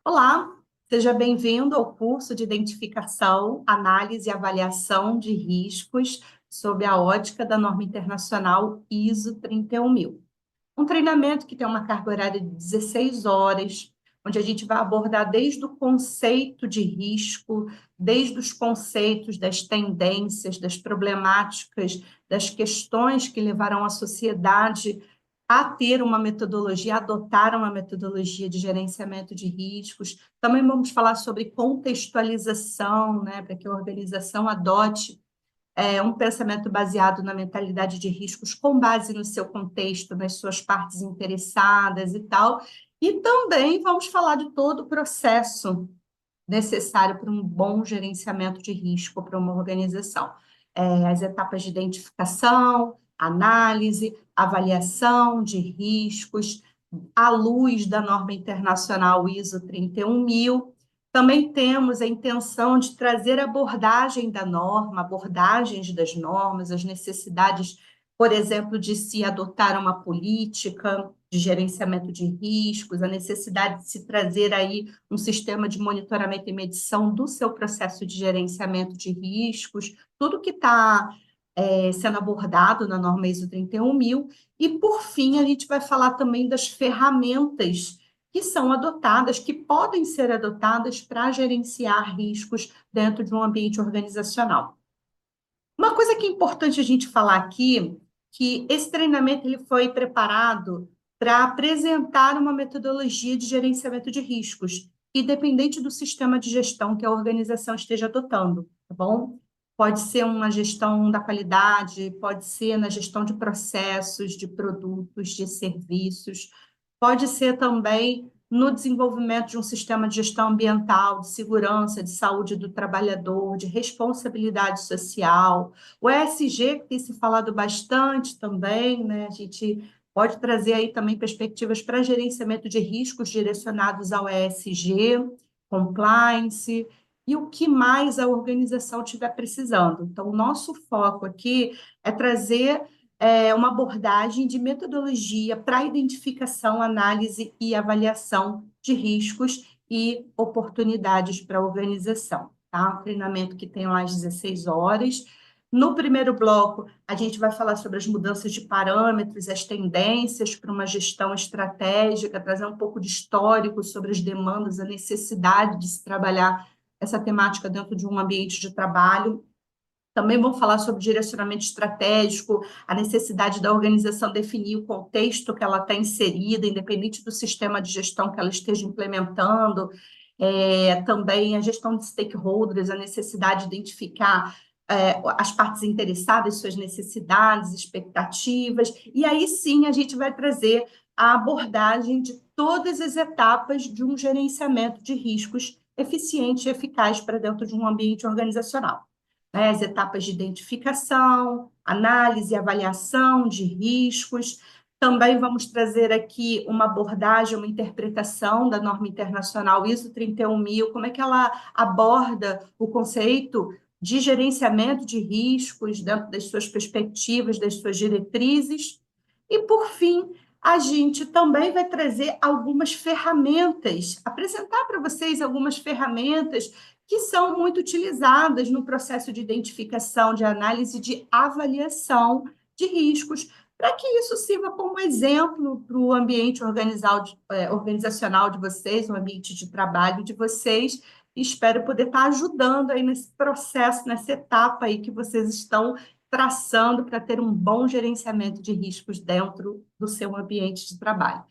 Olá, seja bem-vindo ao curso de Identificação, Análise e Avaliação de Riscos sob a ótica da norma internacional ISO 31000. Um treinamento que tem uma carga horária de 16 horas, onde a gente vai abordar desde o conceito de risco, desde os conceitos das tendências, das problemáticas, das questões que levarão a sociedade a ter uma metodologia, a adotar uma metodologia de gerenciamento de riscos. Também vamos falar sobre contextualização, né, para que a organização adote um pensamento baseado na mentalidade de riscos com base no seu contexto, nas suas partes interessadas e tal. E também vamos falar de todo o processo necessário para um bom gerenciamento de risco para uma organização. As etapas de identificação, análise, avaliação de riscos, à luz da norma internacional ISO 31000. Também temos a intenção de trazer abordagem da norma, abordagens das normas, as necessidades, por exemplo, de se adotar uma política de gerenciamento de riscos, a necessidade de se trazer aí um sistema de monitoramento e medição do seu processo de gerenciamento de riscos, tudo que está sendo abordado na norma ISO 31000. E, por fim, a gente vai falar também das ferramentas que são adotadas, que podem ser adotadas para gerenciar riscos dentro de um ambiente organizacional. Uma coisa que é importante a gente falar aqui, que esse treinamento ele foi preparado para apresentar uma metodologia de gerenciamento de riscos, independente do sistema de gestão que a organização esteja adotando, tá bom? Pode ser uma gestão da qualidade, pode ser na gestão de processos, de produtos, de serviços, pode ser também no desenvolvimento de um sistema de gestão ambiental, de segurança, de saúde do trabalhador, de responsabilidade social. O ESG, que tem se falado bastante também, né? A gente pode trazer aí também perspectivas para gerenciamento de riscos direcionados ao ESG, compliance, e o que mais a organização estiver precisando. Então, o nosso foco aqui é trazer uma abordagem de metodologia para identificação, análise e avaliação de riscos e oportunidades para a organização. Tá? Um treinamento que tem lá às 16 horas. No primeiro bloco, a gente vai falar sobre as mudanças de parâmetros, as tendências para uma gestão estratégica, trazer um pouco de histórico sobre as demandas, a necessidade de se trabalhar essa temática dentro de um ambiente de trabalho. Também vão falar sobre direcionamento estratégico, a necessidade da organização definir o contexto que ela está inserida, independente do sistema de gestão que ela esteja implementando. Também a gestão de stakeholders, a necessidade de identificar as partes interessadas, suas necessidades, expectativas. E aí sim a gente vai trazer a abordagem de todas as etapas de um gerenciamento de riscos eficiente e eficaz para dentro de um ambiente organizacional, né? As etapas de identificação, análise e avaliação de riscos. Também vamos trazer aqui uma abordagem, uma interpretação da norma internacional ISO 31000, como é que ela aborda o conceito de gerenciamento de riscos dentro das suas perspectivas, das suas diretrizes. E, por fim, a gente também vai trazer algumas ferramentas, apresentar para vocês algumas ferramentas que são muito utilizadas no processo de identificação, de análise, de avaliação de riscos, para que isso sirva como exemplo para o ambiente organizacional de vocês, o ambiente de trabalho de vocês. E espero poder estar ajudando aí nesse processo, nessa etapa aí que vocês estão traçando para ter um bom gerenciamento de riscos dentro do seu ambiente de trabalho.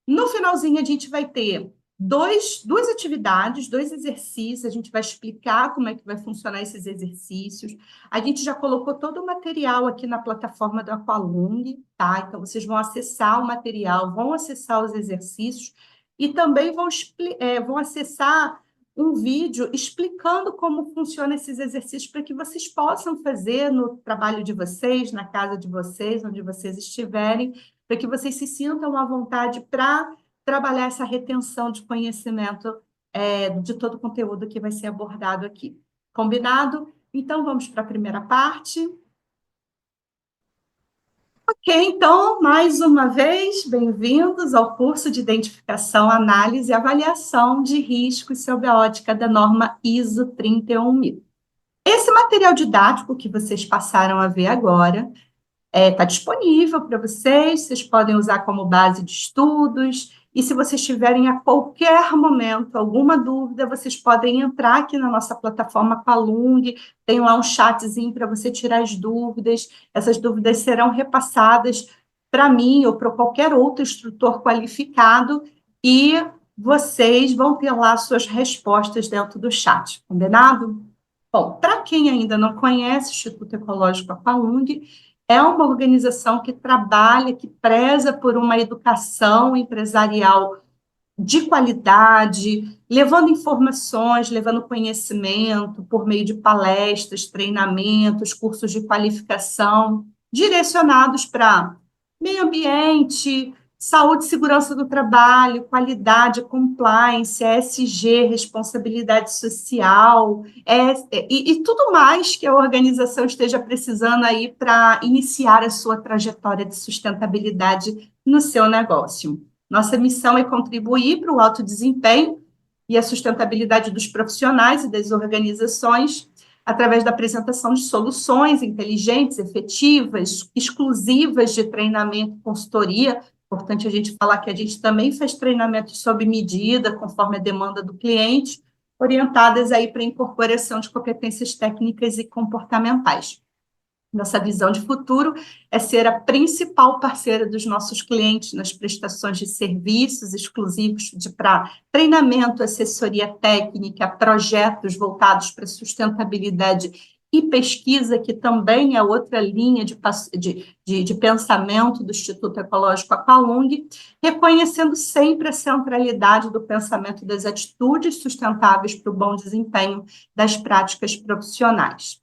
No finalzinho, a gente vai ter duas atividades, dois exercícios, a gente vai explicar como é que vai funcionar esses exercícios. A gente já colocou todo o material aqui na plataforma do Aqualung, tá? Então, vocês vão acessar o material, vão acessar os exercícios e também vão acessar um vídeo explicando como funcionam esses exercícios para que vocês possam fazer no trabalho de vocês, na casa de vocês, onde vocês estiverem, para que vocês se sintam à vontade para trabalhar essa retenção de conhecimento de todo o conteúdo que vai ser abordado aqui. Combinado? Então, vamos para a primeira parte. Ok, então, mais uma vez, bem-vindos ao curso de Identificação, Análise e Avaliação de Riscos sob a ótica da norma ISO 31000. Esse material didático que vocês passaram a ver agora está disponível para vocês, vocês podem usar como base de estudos, e se vocês tiverem a qualquer momento alguma dúvida, vocês podem entrar aqui na nossa plataforma Palung, tem lá um chatzinho para você tirar as dúvidas, essas dúvidas serão repassadas para mim ou para qualquer outro instrutor qualificado, e vocês vão ter lá suas respostas dentro do chat, combinado? Bom, para quem ainda não conhece o Instituto Ecológico Aqualung, é uma organização que trabalha, que preza por uma educação empresarial de qualidade, levando informações, levando conhecimento por meio de palestras, treinamentos, cursos de qualificação, direcionados para meio ambiente, saúde e segurança do trabalho, qualidade, compliance, ESG, responsabilidade social, e tudo mais que a organização esteja precisando aí para iniciar a sua trajetória de sustentabilidade no seu negócio. Nossa missão é contribuir para o alto desempenho e a sustentabilidade dos profissionais e das organizações através da apresentação de soluções inteligentes, efetivas, exclusivas de treinamento e consultoria. Importante a gente falar que a gente também faz treinamentos sob medida, conforme a demanda do cliente, orientadas aí para a incorporação de competências técnicas e comportamentais. Nossa visão de futuro é ser a principal parceira dos nossos clientes nas prestações de serviços exclusivos para treinamento, assessoria técnica, projetos voltados para sustentabilidade e pesquisa, que também é outra linha de pensamento do Instituto Ecológico Aqualung, reconhecendo sempre a centralidade do pensamento das atitudes sustentáveis para o bom desempenho das práticas profissionais.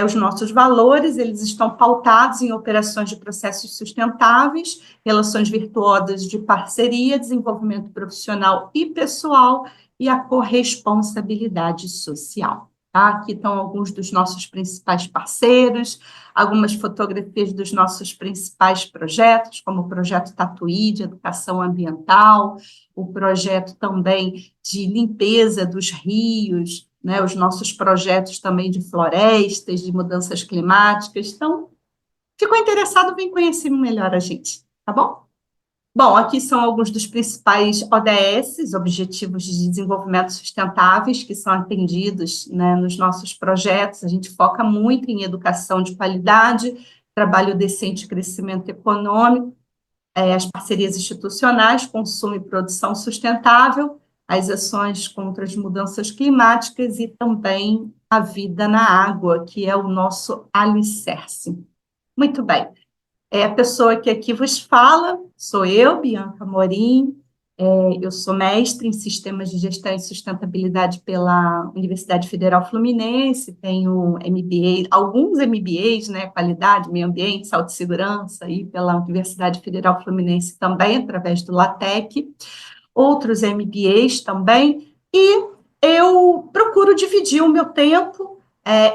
Os nossos valores, eles estão pautados em operações de processos sustentáveis, relações virtuosas de parceria, desenvolvimento profissional e pessoal e a corresponsabilidade social. Tá? Aqui estão alguns dos nossos principais parceiros, algumas fotografias dos nossos principais projetos, como o projeto Tatuí, de educação ambiental, o projeto também de limpeza dos rios, né, os nossos projetos também de florestas, de mudanças climáticas. Então, ficou interessado, vem conhecer melhor a gente, tá bom? Bom, aqui são alguns dos principais ODS, Objetivos de Desenvolvimento Sustentáveis, que são atendidos, né, nos nossos projetos. A gente foca muito em educação de qualidade, trabalho decente e crescimento econômico, as parcerias institucionais, consumo e produção sustentável, as ações contra as mudanças climáticas e também a vida na água, que é o nosso alicerce. Muito bem. A pessoa que aqui vos fala sou eu, Bianca Morim. Eu sou mestre em Sistemas de Gestão e Sustentabilidade pela Universidade Federal Fluminense, tenho MBA, alguns MBAs, né, qualidade, meio ambiente, saúde e segurança, aí pela Universidade Federal Fluminense também, através do LATEC, outros MBAs também, e eu procuro dividir o meu tempo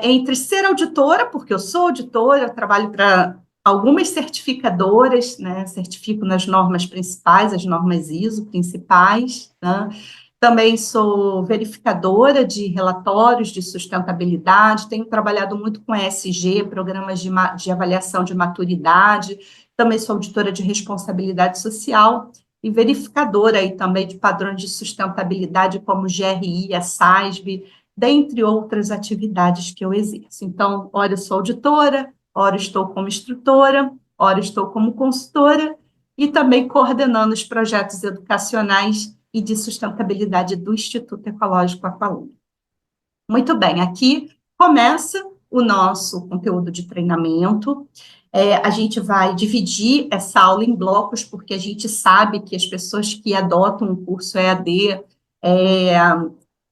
entre ser auditora, porque eu sou auditora, eu trabalho para algumas certificadoras, né, certifico nas normas principais, as normas ISO principais, né? Também sou verificadora de relatórios de sustentabilidade, tenho trabalhado muito com ESG, programas de avaliação de maturidade, também sou auditora de responsabilidade social e verificadora aí também de padrões de sustentabilidade como o GRI, a SASB, dentre outras atividades que eu exerço. Então, ora eu sou auditora, ora estou como instrutora, ora estou como consultora e também coordenando os projetos educacionais e de sustentabilidade do Instituto Ecológico Aqualung. Muito bem, aqui começa o nosso conteúdo de treinamento. A gente vai dividir essa aula em blocos, porque a gente sabe que as pessoas que adotam o curso EAD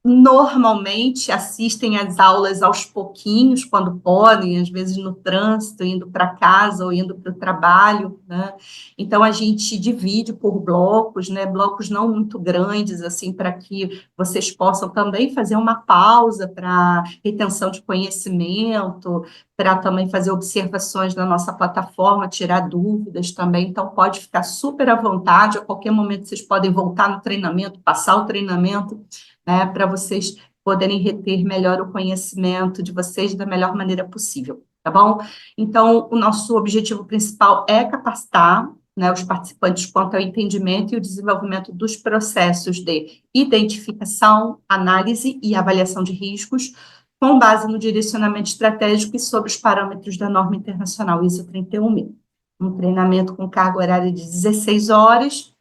normalmente assistem às aulas aos pouquinhos, quando podem, às vezes no trânsito, indo para casa ou indo para o trabalho, né? Então, a gente divide por blocos, né? Blocos não muito grandes, assim, para que vocês possam também fazer uma pausa para retenção de conhecimento, para também fazer observações na nossa plataforma, tirar dúvidas também. Então, pode ficar super à vontade, a qualquer momento vocês podem voltar no treinamento, passar o treinamento, né, para vocês poderem reter melhor o conhecimento de vocês da melhor maneira possível, tá bom? Então, o nosso objetivo principal é capacitar, né, os participantes quanto ao entendimento e o desenvolvimento dos processos de identificação, análise e avaliação de riscos, com base no direcionamento estratégico e sobre os parâmetros da norma internacional ISO 31000. Um treinamento com carga horária de 16 horas,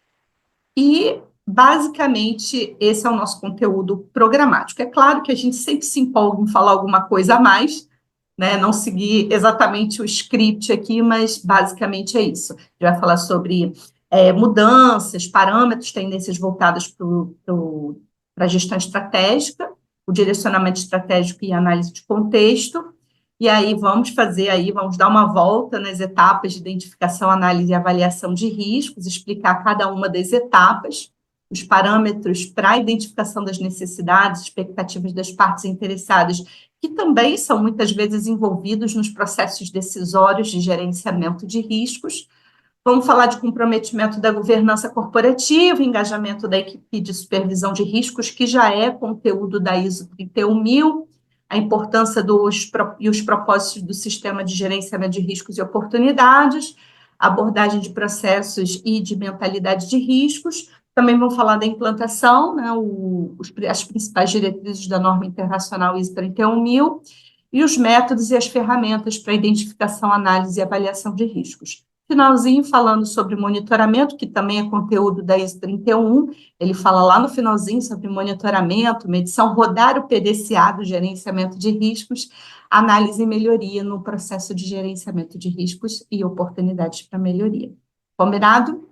e, basicamente, esse é o nosso conteúdo programático. É claro que a gente sempre se empolga em falar alguma coisa a mais, né? Não seguir exatamente o script aqui, mas basicamente é isso. A gente vai falar sobre mudanças, parâmetros, tendências voltadas para a gestão estratégica, o direcionamento estratégico e análise de contexto. E aí vamos dar uma volta nas etapas de identificação, análise e avaliação de riscos, explicar cada uma das etapas, os parâmetros para a identificação das necessidades, expectativas das partes interessadas, que também são muitas vezes envolvidos nos processos decisórios de gerenciamento de riscos. Vamos falar de comprometimento da governança corporativa, engajamento da equipe de supervisão de riscos, que já é conteúdo da ISO 31000, a importância e os propósitos do sistema de gerenciamento de riscos e oportunidades, abordagem de processos e de mentalidade de riscos. Também vamos falar da implantação, né, as principais diretrizes da norma internacional ISO 31000 e os métodos e as ferramentas para identificação, análise e avaliação de riscos. Finalzinho, falando sobre monitoramento, que também é conteúdo da ISO 31, ele fala lá no finalzinho sobre monitoramento, medição, rodar o PDCA do gerenciamento de riscos, análise e melhoria no processo de gerenciamento de riscos e oportunidades para melhoria. Combinado?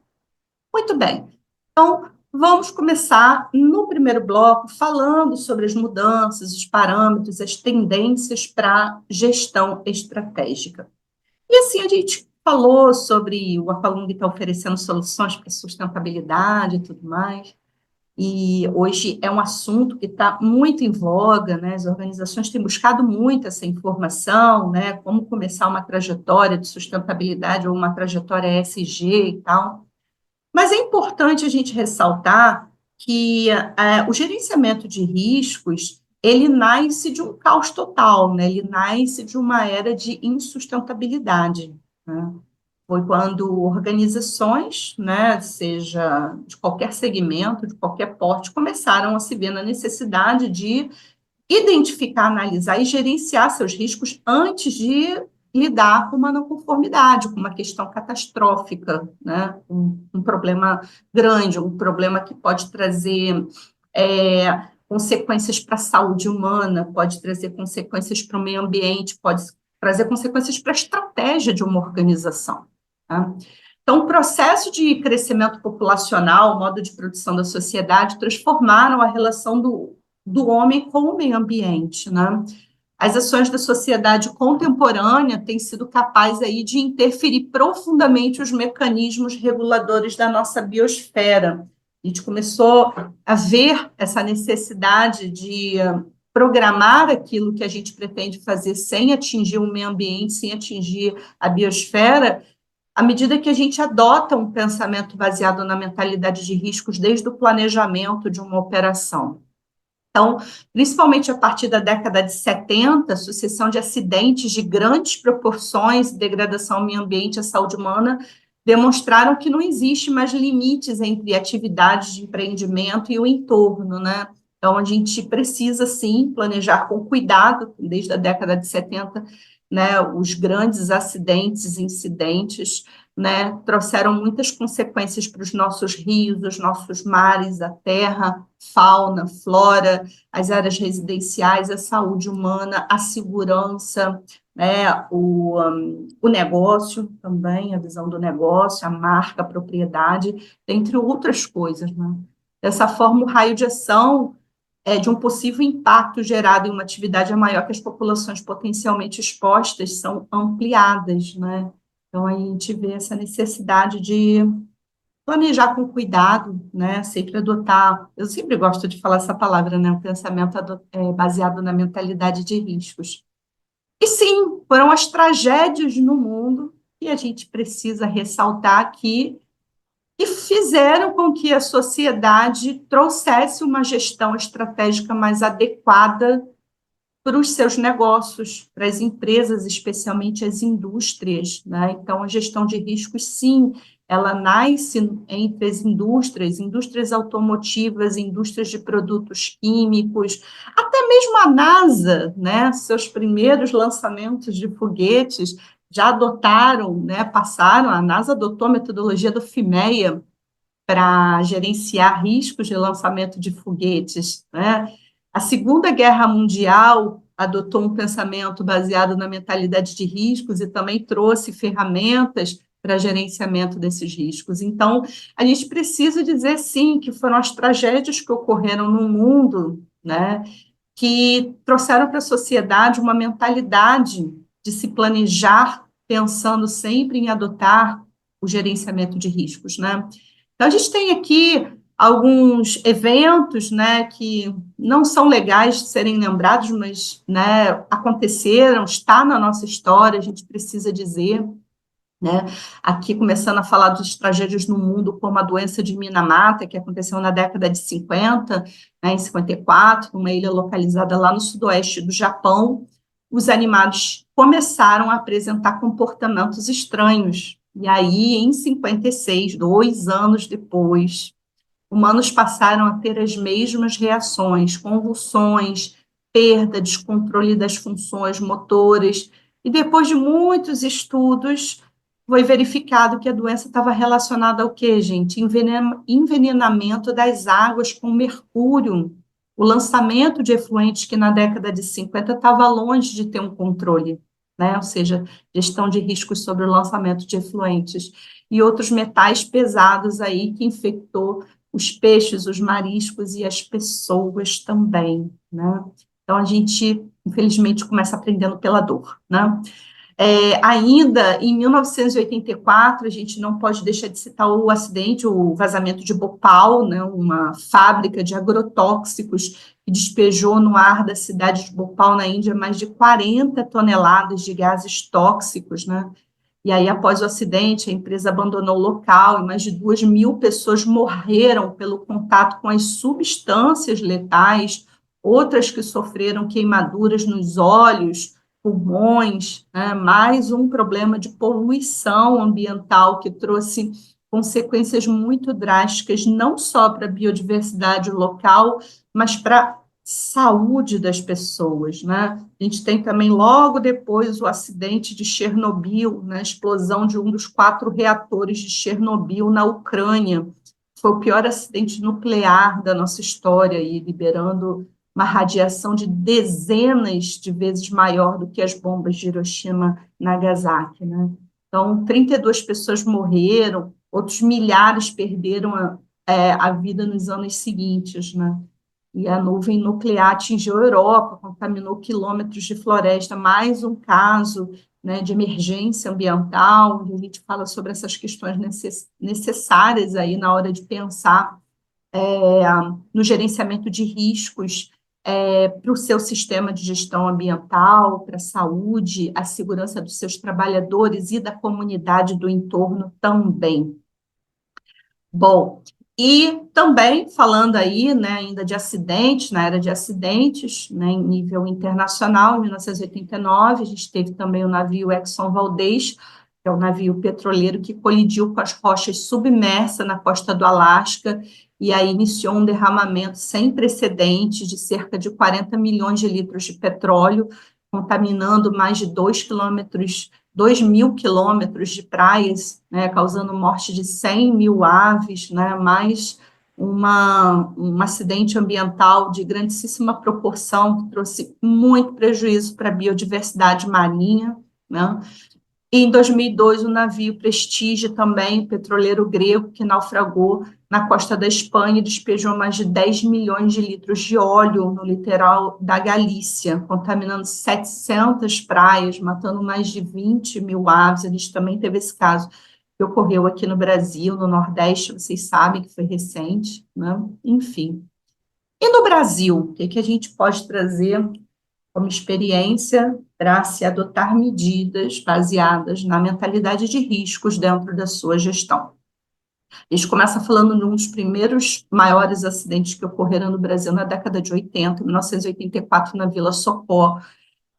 Muito bem. Então, vamos começar no primeiro bloco falando sobre as mudanças, os parâmetros, as tendências para gestão estratégica. E assim, a gente falou sobre o Apalung está oferecendo soluções para sustentabilidade e tudo mais, e hoje é um assunto que está muito em voga, né? As organizações têm buscado muito essa informação, né? Como começar uma trajetória de sustentabilidade ou uma trajetória ESG e tal. Mas é importante a gente ressaltar que o gerenciamento de riscos, ele nasce de um caos total, né? Ele nasce de uma era de insustentabilidade, né? Foi quando organizações, né, seja de qualquer segmento, de qualquer porte, começaram a se ver na necessidade de identificar, analisar e gerenciar seus riscos antes de lidar com uma não conformidade, com uma questão catastrófica, né? Um problema grande, um problema que pode trazer consequências para a saúde humana, pode trazer consequências para o meio ambiente, pode trazer consequências para a estratégia de uma organização. Tá? Então, o processo de crescimento populacional, o modo de produção da sociedade, transformaram a relação do homem com o meio ambiente, né? As ações da sociedade contemporânea têm sido capazes aí de interferir profundamente os mecanismos reguladores da nossa biosfera. A gente começou a ver essa necessidade de programar aquilo que a gente pretende fazer sem atingir o meio ambiente, sem atingir a biosfera, à medida que a gente adota um pensamento baseado na mentalidade de riscos desde o planejamento de uma operação. Então, principalmente a partir da década de 70, a sucessão de acidentes de grandes proporções, degradação ao meio ambiente e à saúde humana, demonstraram que não existe mais limites entre atividades de empreendimento e o entorno, né? Então, a gente precisa, sim, planejar com cuidado, desde a década de 70, né, os grandes acidentes, incidentes, né, trouxeram muitas consequências para os nossos rios, os nossos mares, a terra, fauna, flora, as áreas residenciais, a saúde humana, a segurança, né, o negócio também, a visão do negócio, a marca, a propriedade, entre outras coisas, né? Dessa forma, o raio de ação de um possível impacto gerado em uma atividade é maior que as populações potencialmente expostas são ampliadas, né? Então, a gente vê essa necessidade de planejar com cuidado, né? Sempre adotar, eu sempre gosto de falar essa palavra, né? O pensamento baseado na mentalidade de riscos. E sim, foram as tragédias no mundo que a gente precisa ressaltar aqui e fizeram com que a sociedade trouxesse uma gestão estratégica mais adequada para os seus negócios, para as empresas, especialmente as indústrias, né? Então, a gestão de riscos, sim, ela nasce entre as indústrias, indústrias automotivas, indústrias de produtos químicos, até mesmo a NASA, né? Seus primeiros lançamentos de foguetes já adotaram, né? A NASA adotou a metodologia do FIMEA para gerenciar riscos de lançamento de foguetes, né? A Segunda Guerra Mundial adotou um pensamento baseado na mentalidade de riscos e também trouxe ferramentas para gerenciamento desses riscos. Então, a gente precisa dizer, sim, que foram as tragédias que ocorreram no mundo, né, que trouxeram para a sociedade uma mentalidade de se planejar pensando sempre em adotar o gerenciamento de riscos, né? Então, a gente tem aqui alguns eventos, né, que não são legais de serem lembrados, mas, né, aconteceram, está na nossa história, a gente precisa dizer, né, aqui começando a falar dos tragédias no mundo, como a doença de Minamata, que aconteceu na década de 50, né, em 54, numa ilha localizada lá no sudoeste do Japão, os animais começaram a apresentar comportamentos estranhos. E aí, em 56, 2 anos depois, humanos passaram a ter as mesmas reações, convulsões, perda, descontrole das funções motoras, e depois de muitos estudos, foi verificado que a doença estava relacionada ao quê, gente? Envenenamento das águas com mercúrio. O lançamento de efluentes que na década de 50 estava longe de ter um controle, né? Ou seja, gestão de riscos sobre o lançamento de efluentes. E outros metais pesados aí que infectou os peixes, os mariscos e as pessoas também, né? Então, a gente, infelizmente, começa aprendendo pela dor, né? Ainda em 1984, a gente não pode deixar de citar o acidente, o vazamento de Bhopal, né, uma fábrica de agrotóxicos que despejou no ar da cidade de Bhopal, na Índia, mais de 40 toneladas de gases tóxicos, né? E aí, após o acidente, a empresa abandonou o local e mais de 2.000 pessoas morreram pelo contato com as substâncias letais, outras que sofreram queimaduras nos olhos, pulmões, né? Mais um problema de poluição ambiental que trouxe consequências muito drásticas, não só para a biodiversidade local, mas para saúde das pessoas, né? A gente tem também, logo depois, o acidente de Chernobyl, né? A explosão de um dos 4 reatores de Chernobyl na Ucrânia. Foi o pior acidente nuclear da nossa história, e liberando uma radiação de dezenas de vezes maior do que as bombas de Hiroshima e Nagasaki, né? Então, 32 pessoas morreram, outros milhares perderam a vida nos anos seguintes, né? E a nuvem nuclear atingiu a Europa, contaminou quilômetros de floresta, mais um caso, né, de emergência ambiental, onde a gente fala sobre essas questões necessárias aí na hora de pensar no gerenciamento de riscos para o seu sistema de gestão ambiental, para a saúde, a segurança dos seus trabalhadores e da comunidade do entorno também. Bom, e também falando aí, né, ainda de acidentes, na era de acidentes, né, em nível internacional, em 1989, a gente teve também o navio Exxon Valdez, que é um navio petroleiro que colidiu com as rochas submersas na costa do Alasca, e aí iniciou um derramamento sem precedentes de cerca de 40 milhões de litros de petróleo, contaminando mais de 2.000 quilômetros de praias, né, causando morte de 100 mil aves, né, mais um acidente ambiental de grandíssima proporção, que trouxe muito prejuízo para a biodiversidade marinha, né? E em 2002, o navio Prestige, também petroleiro grego, que naufragou na costa da Espanha e despejou mais de 10 milhões de litros de óleo no litoral da Galícia, contaminando 700 praias, matando mais de 20 mil aves. A gente também teve esse caso que ocorreu aqui no Brasil, no Nordeste, vocês sabem que foi recente, né? Enfim. E no Brasil, o que a gente pode trazer como experiência para se adotar medidas baseadas na mentalidade de riscos dentro da sua gestão? A gente começa falando de um dos primeiros maiores acidentes que ocorreram no Brasil na década de 80, em 1984, na Vila Socó,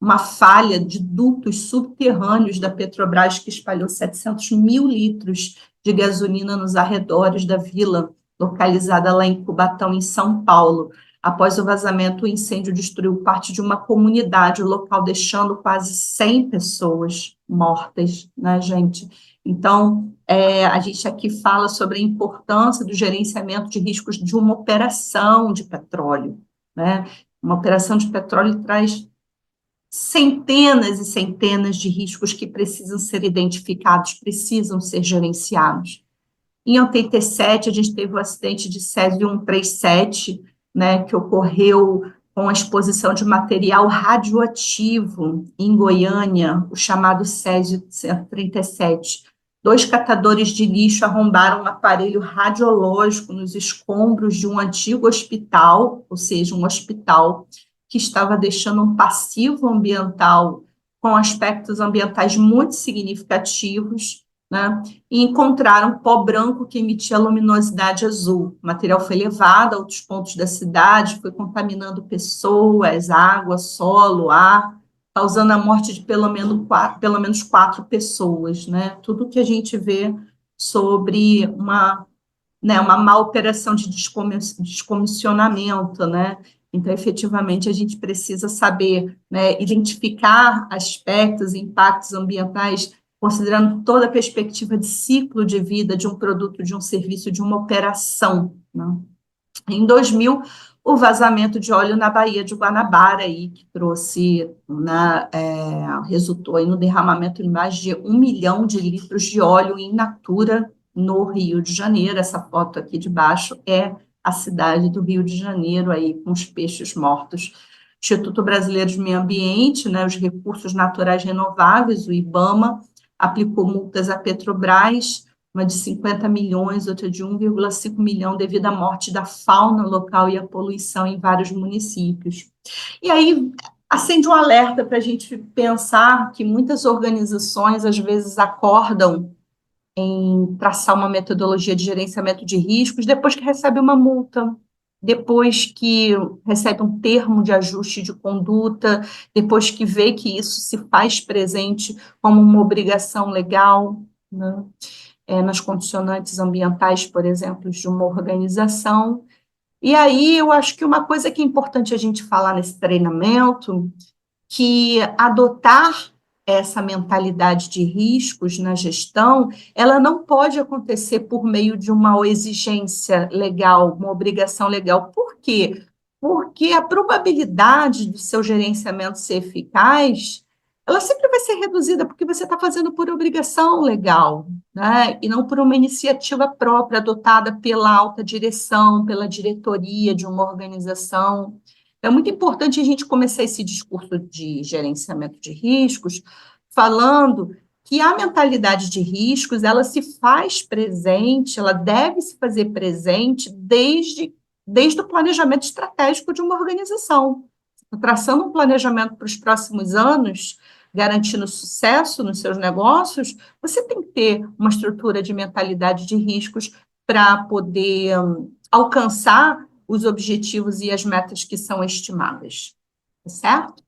uma falha de dutos subterrâneos da Petrobras que espalhou 700 mil litros de gasolina nos arredores da vila, localizada lá em Cubatão, em São Paulo. Após o vazamento, o incêndio destruiu parte de uma comunidade local, deixando quase 100 pessoas mortas, né, gente? Então, a gente aqui fala sobre a importância do gerenciamento de riscos de uma operação de petróleo, né? Uma operação de petróleo traz centenas e centenas de riscos que precisam ser identificados, precisam ser gerenciados. Em 87, a gente teve o acidente de Césio 137, né, que ocorreu com a exposição de material radioativo em Goiânia, o chamado Césio 137. Dois catadores de lixo arrombaram um aparelho radiológico nos escombros de um antigo hospital, ou seja, um hospital que estava deixando um passivo ambiental com aspectos ambientais muito significativos, né? E encontraram pó branco que emitia luminosidade azul. O material foi levado a outros pontos da cidade, foi contaminando pessoas, água, solo, ar, causando a morte de pelo menos 4 pessoas, né? Tudo que a gente vê sobre uma má operação de descomissionamento, né? Então, efetivamente, a gente precisa saber, né, identificar aspectos, impactos ambientais, considerando toda a perspectiva de ciclo de vida de um produto, de um serviço, de uma operação, né? Em 2000, o vazamento de óleo na Baía de Guanabara, aí, que trouxe, né, resultou aí no derramamento de mais de 1 milhão de litros de óleo in natura no Rio de Janeiro. Essa foto aqui de baixo é a cidade do Rio de Janeiro, aí, com os peixes mortos. Instituto Brasileiro de Meio Ambiente, né, os Recursos Naturais Renováveis, o IBAMA, aplicou multas à Petrobras, uma de 50 milhões, outra de 1,5 milhão, devido à morte da fauna local e à poluição em vários municípios. E aí acende um alerta para a gente pensar que muitas organizações, às vezes, acordam em traçar uma metodologia de gerenciamento de riscos depois que recebe uma multa, depois que recebe um termo de ajuste de conduta, depois que vê que isso se faz presente como uma obrigação legal, né? Nas condicionantes ambientais, por exemplo, de uma organização. E aí eu acho que uma coisa que é importante a gente falar nesse treinamento, que adotar essa mentalidade de riscos na gestão, ela não pode acontecer por meio de uma exigência legal, uma obrigação legal. Por quê? Porque a probabilidade do seu gerenciamento ser eficaz, ela sempre vai ser reduzida, porque você está fazendo por obrigação legal, né? E não por uma iniciativa própria, adotada pela alta direção, pela diretoria de uma organização. É muito importante a gente começar esse discurso de gerenciamento de riscos falando que a mentalidade de riscos, ela se faz presente, ela deve se fazer presente desde o planejamento estratégico de uma organização. Traçando um planejamento para os próximos anos, garantindo sucesso nos seus negócios, você tem que ter uma estrutura de mentalidade de riscos para poder alcançar os objetivos e as metas que são estimadas, tá certo?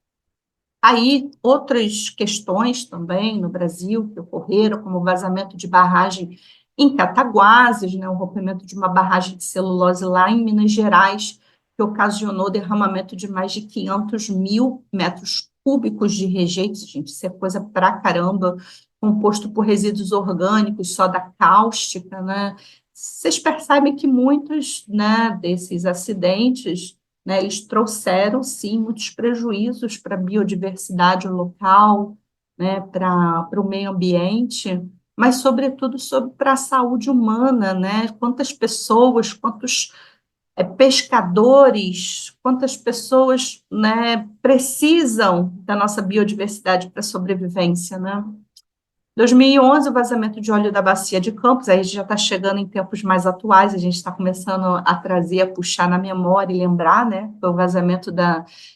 Aí, outras questões também no Brasil que ocorreram, como o vazamento de barragem em Cataguases, né, o rompimento de uma barragem de celulose lá em Minas Gerais, que ocasionou derramamento de mais de 500 mil metros cúbicos de rejeitos, gente, isso é coisa pra caramba, composto por resíduos orgânicos, soda cáustica, né? Vocês percebem que muitos, né, desses acidentes, né, eles trouxeram, sim, muitos prejuízos para a biodiversidade local, né, para o meio ambiente, mas, sobretudo, para a saúde humana, né? Quantas pessoas, quantos pescadores, quantas pessoas, né, precisam da nossa biodiversidade para a sobrevivência, né? 2011, o vazamento de óleo da Bacia de Campos, aí a gente já está chegando em tempos mais atuais, a gente está começando a trazer, a puxar na memória e lembrar, né? Foi o vazamento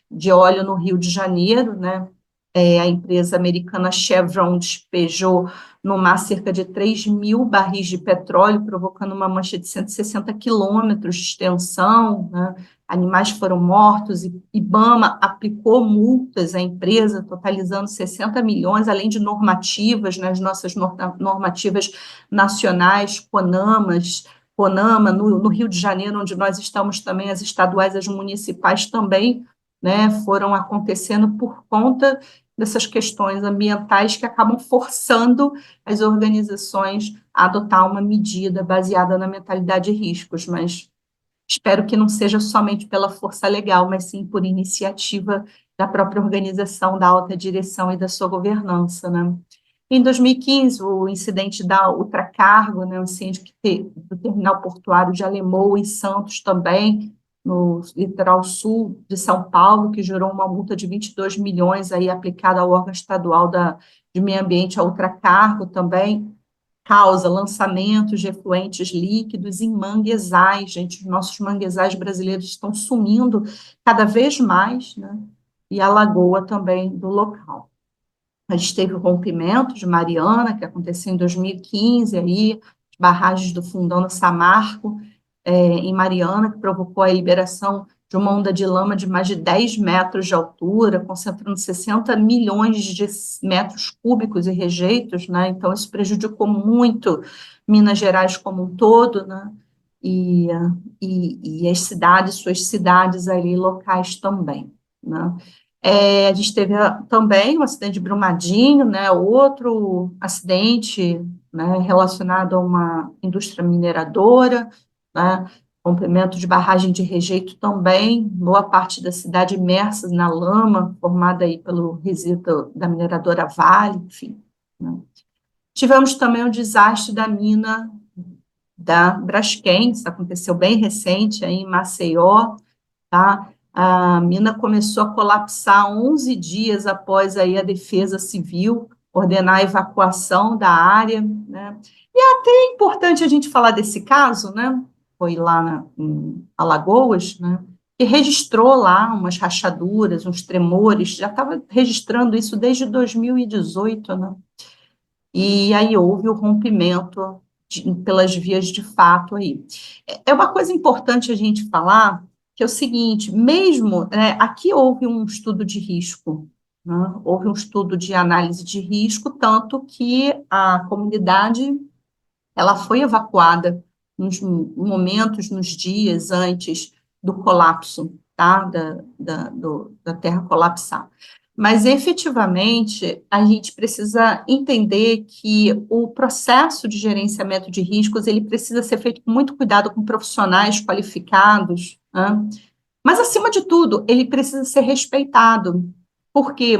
de óleo no Rio de Janeiro, né? A empresa americana Chevron despejou no mar cerca de 3 mil barris de petróleo, provocando uma mancha de 160 quilômetros de extensão, né? Animais foram mortos, e IBAMA aplicou multas à empresa, totalizando 60 milhões, além de normativas, né, as nossas normativas nacionais, CONAMA, no Rio de Janeiro, onde nós estamos também, as estaduais, as municipais também, né, foram acontecendo por conta dessas questões ambientais que acabam forçando as organizações a adotar uma medida baseada na mentalidade de riscos, mas espero que não seja somente pela força legal, mas sim por iniciativa da própria organização, da alta direção e da sua governança, né? Em 2015, o incidente da Ultracargo, né, o incêndio do terminal portuário de Alemoa, em Santos também, no litoral sul de São Paulo, que gerou uma multa de 22 milhões aí aplicada ao órgão estadual de meio ambiente, a Ultracargo também, causa lançamentos de efluentes líquidos em manguezais, gente, os nossos manguezais brasileiros estão sumindo cada vez mais, né? E a lagoa também do local. A gente teve o rompimento de Mariana, que aconteceu em 2015, aí, barragens do Fundão no Samarco, em Mariana, que provocou a liberação de uma onda de lama de mais de 10 metros de altura, concentrando 60 milhões de metros cúbicos e rejeitos, né? Então, isso prejudicou muito Minas Gerais como um todo, né? E, e as cidades, suas cidades ali locais também, né? A gente teve também o acidente de Brumadinho, né? Outro acidente, né, relacionado a uma indústria mineradora, né? Rompimento de barragem de rejeito também, boa parte da cidade imersa na lama, formada aí pelo resíduo da mineradora Vale, enfim, né? Tivemos também o desastre da mina da Braskem, isso aconteceu bem recente aí em Maceió, tá? A mina começou a colapsar 11 dias após aí a Defesa Civil ordenar a evacuação da área, né? E é até importante a gente falar desse caso, né? Foi lá em Alagoas, né? E registrou lá umas rachaduras, uns tremores, já estava registrando isso desde 2018, né? E aí houve o rompimento pelas vias de fato aí. É uma coisa importante a gente falar, que é o seguinte, mesmo, né, aqui houve um estudo de risco, né, houve um estudo de análise de risco, tanto que a comunidade, ela foi evacuada nos momentos, nos dias antes do colapso, tá, da terra colapsar. Mas, efetivamente, a gente precisa entender que o processo de gerenciamento de riscos, ele precisa ser feito com muito cuidado com profissionais qualificados, né? Mas, acima de tudo, ele precisa ser respeitado. Por quê?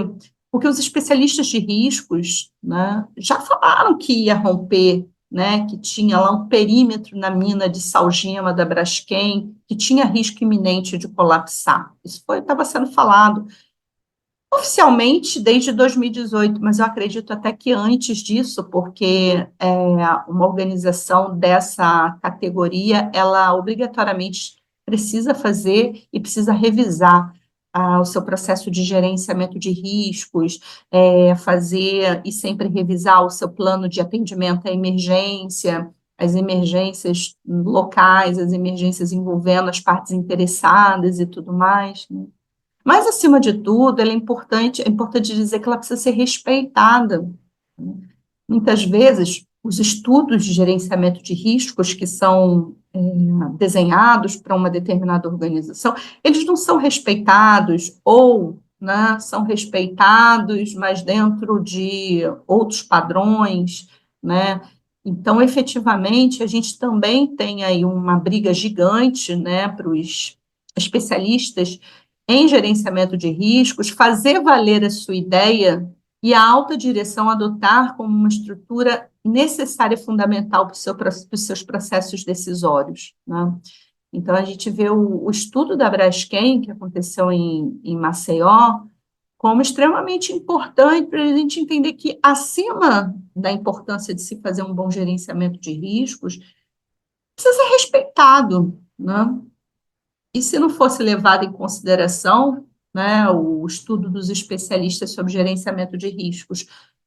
Porque os especialistas de riscos, né, já falaram que ia romper, né, que tinha lá um perímetro na mina de salgema da Braskem, que tinha risco iminente de colapsar. Isso estava sendo falado oficialmente desde 2018, mas eu acredito até que antes disso, porque uma organização dessa categoria, ela obrigatoriamente precisa fazer e precisa revisar o seu processo de gerenciamento de riscos, fazer e sempre revisar o seu plano de atendimento à emergência, as emergências locais, as emergências envolvendo as partes interessadas e tudo mais, né? Mas, acima de tudo, é importante dizer que ela precisa ser respeitada. Muitas vezes, os estudos de gerenciamento de riscos que são desenhados para uma determinada organização, eles não são respeitados ou, né, são respeitados, mas dentro de outros padrões, né? Então, efetivamente, a gente também tem aí uma briga gigante, né, para os especialistas em gerenciamento de riscos, fazer valer a sua ideia, e a alta direção adotar como uma estrutura necessária e fundamental para os seus processos decisórios, né? Então, a gente vê o estudo da Braskem, que aconteceu em Maceió, como extremamente importante para a gente entender que, acima da importância de se fazer um bom gerenciamento de riscos, precisa ser respeitado, né? E se não fosse levado em consideração, né, o estudo dos especialistas sobre gerenciamento de riscos,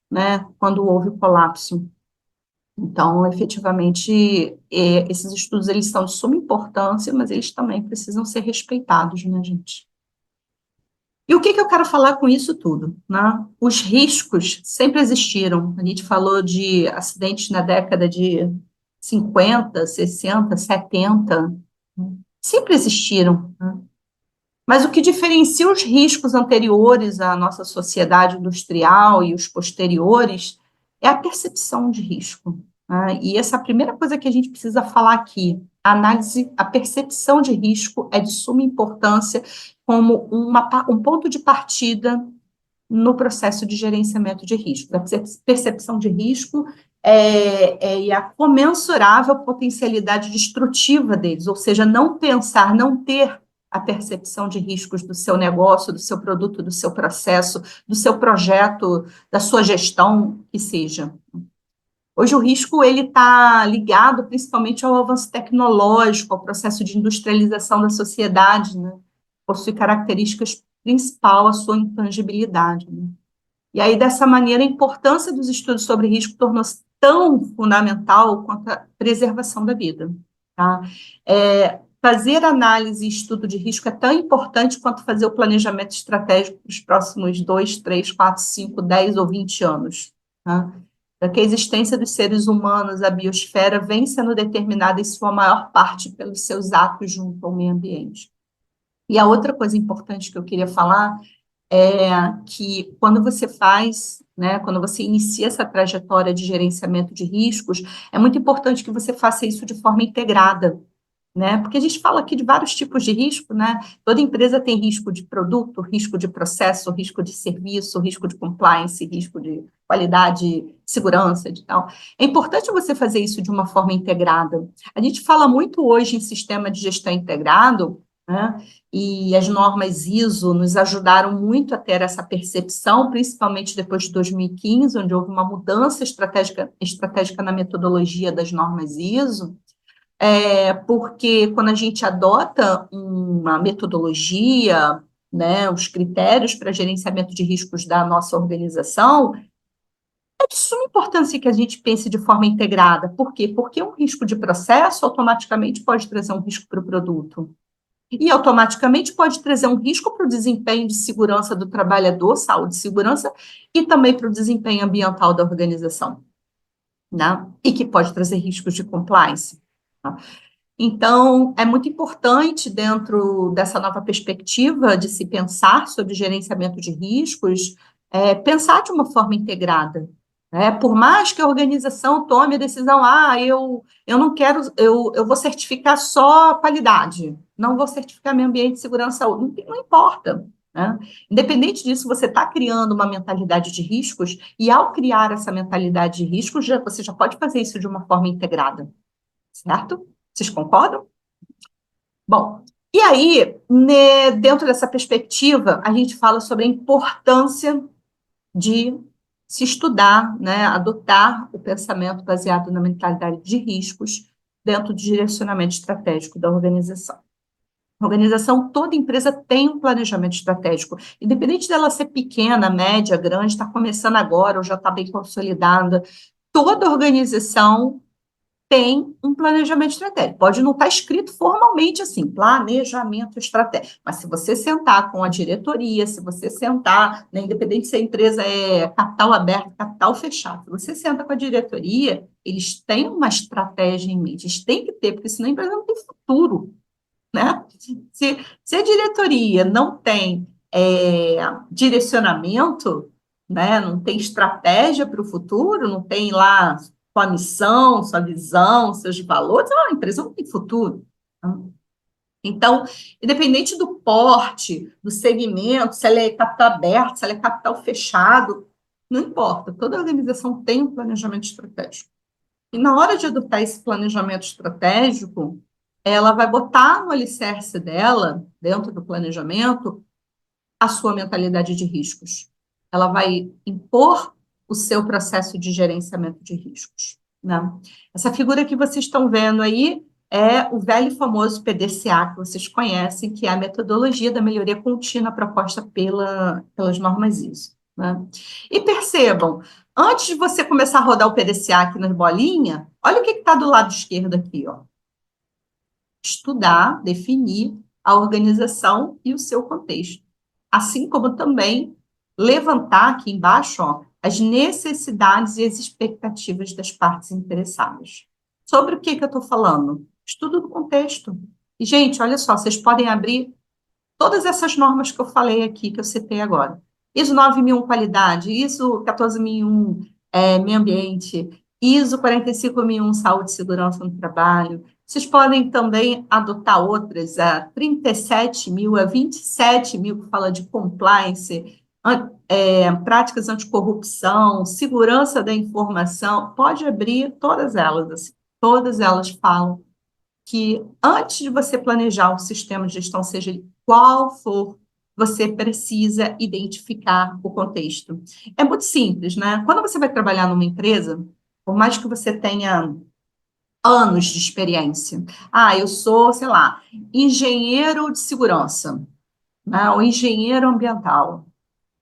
né, quando houve o colapso. Então, efetivamente, esses estudos eles são de suma importância, mas eles também precisam ser respeitados, né, gente? E o que eu quero falar com isso tudo, né? Os riscos sempre existiram. A gente falou de acidentes na década de 50, 60, 70, sempre existiram, né? Mas o que diferencia os riscos anteriores à nossa sociedade industrial e os posteriores é a percepção de risco, né? E essa é a primeira coisa que a gente precisa falar aqui. A análise, a percepção de risco é de suma importância como um ponto de partida no processo de gerenciamento de risco. A percepção de risco é a comensurável potencialidade destrutiva deles, ou seja, não pensar, não ter a percepção de riscos do seu negócio, do seu produto, do seu processo, do seu projeto, da sua gestão, que seja. Hoje o risco ele está ligado principalmente ao avanço tecnológico, ao processo de industrialização da sociedade, né? Possui características principal a sua intangibilidade, né? E aí, dessa maneira, a importância dos estudos sobre risco tornou-se tão fundamental quanto a preservação da vida, tá? Fazer análise e estudo de risco é tão importante quanto fazer o planejamento estratégico para os próximos 2, 3, 4, 5, 10 ou 20 anos, tá? Já que a existência dos seres humanos, a biosfera, vem sendo determinada em sua maior parte pelos seus atos junto ao meio ambiente. E a outra coisa importante que eu queria falar é que quando você faz, né, quando você inicia essa trajetória de gerenciamento de riscos, é muito importante que você faça isso de forma integrada, né? Porque a gente fala aqui de vários tipos de risco, né? Toda empresa tem risco de produto, risco de processo, risco de serviço, risco de compliance, risco de qualidade, segurança, de tal. É importante você fazer isso de uma forma integrada. A gente fala muito hoje em sistema de gestão integrado, né? E as normas ISO nos ajudaram muito a ter essa percepção, principalmente depois de 2015, onde houve uma mudança estratégica na metodologia das normas ISO, porque quando a gente adota uma metodologia, né, os critérios para gerenciamento de riscos da nossa organização, é de suma importância que a gente pense de forma integrada. Por quê? Porque um risco de processo automaticamente pode trazer um risco para o produto. E automaticamente pode trazer um risco para o desempenho de segurança do trabalhador, saúde e segurança, e também para o desempenho ambiental da organização, né? E que pode trazer riscos de compliance, tá? Então, é muito importante, dentro dessa nova perspectiva de se pensar sobre gerenciamento de riscos, pensar de uma forma integrada, né? Por mais que a organização tome a decisão, eu não quero, eu vou certificar só qualidade, não vou certificar meio ambiente, segurança, saúde, não importa, né? Independente disso, você está criando uma mentalidade de riscos, e ao criar essa mentalidade de riscos, você já pode fazer isso de uma forma integrada, certo? Vocês concordam? Bom, e aí, né, dentro dessa perspectiva, a gente fala sobre a importância de se estudar, né, adotar o pensamento baseado na mentalidade de riscos dentro do direcionamento estratégico da organização. A organização, toda empresa tem um planejamento estratégico, independente dela ser pequena, média, grande, está começando agora ou já está bem consolidada, toda organização tem um planejamento estratégico. Pode não estar escrito formalmente assim, planejamento estratégico, mas se você sentar com a diretoria, se você sentar, né, independente se a empresa é capital aberto, capital fechado, se você senta com a diretoria, eles têm uma estratégia em mente, eles têm que ter, porque senão a empresa não tem futuro, né? Se a diretoria não tem direcionamento, né, não tem estratégia para o futuro, não tem lá sua missão, sua visão, seus valores, a empresa não tem futuro, né? Então, independente do porte, do segmento, se ela é capital aberto, se ela é capital fechado, Não importa, toda organização tem um planejamento estratégico. E na hora de adotar esse planejamento estratégico, ela vai botar no alicerce dela, dentro do planejamento, a sua mentalidade de riscos. Ela vai impor o seu processo de gerenciamento de riscos, né? Essa figura que vocês estão vendo aí é o velho e famoso PDCA, que vocês conhecem, que é a metodologia da melhoria contínua proposta pelas normas ISO, né? E percebam, antes de você começar a rodar o PDCA aqui nas bolinhas, olha o que está do lado esquerdo aqui, ó. Estudar, definir a organização e o seu contexto. Assim como também levantar aqui embaixo, ó, as necessidades e as expectativas das partes interessadas. Sobre o que eu estou falando? Estudo do contexto. E, gente, olha só, vocês podem abrir todas essas normas que eu falei aqui, que eu citei agora. ISO 9001 qualidade, ISO 14001 meio ambiente, ISO 45001 saúde e segurança no trabalho. Vocês podem também adotar outras, a 37.000, a 27.000, que fala de compliance, práticas anticorrupção, segurança da informação. Pode abrir todas elas, assim, todas elas falam que antes de você planejar um sistema de gestão, seja ele qual for, você precisa identificar o contexto. É muito simples, né? Quando você vai trabalhar numa empresa, por mais que você tenha anos de experiência, eu sou, sei lá, engenheiro de segurança, né? Ou engenheiro ambiental.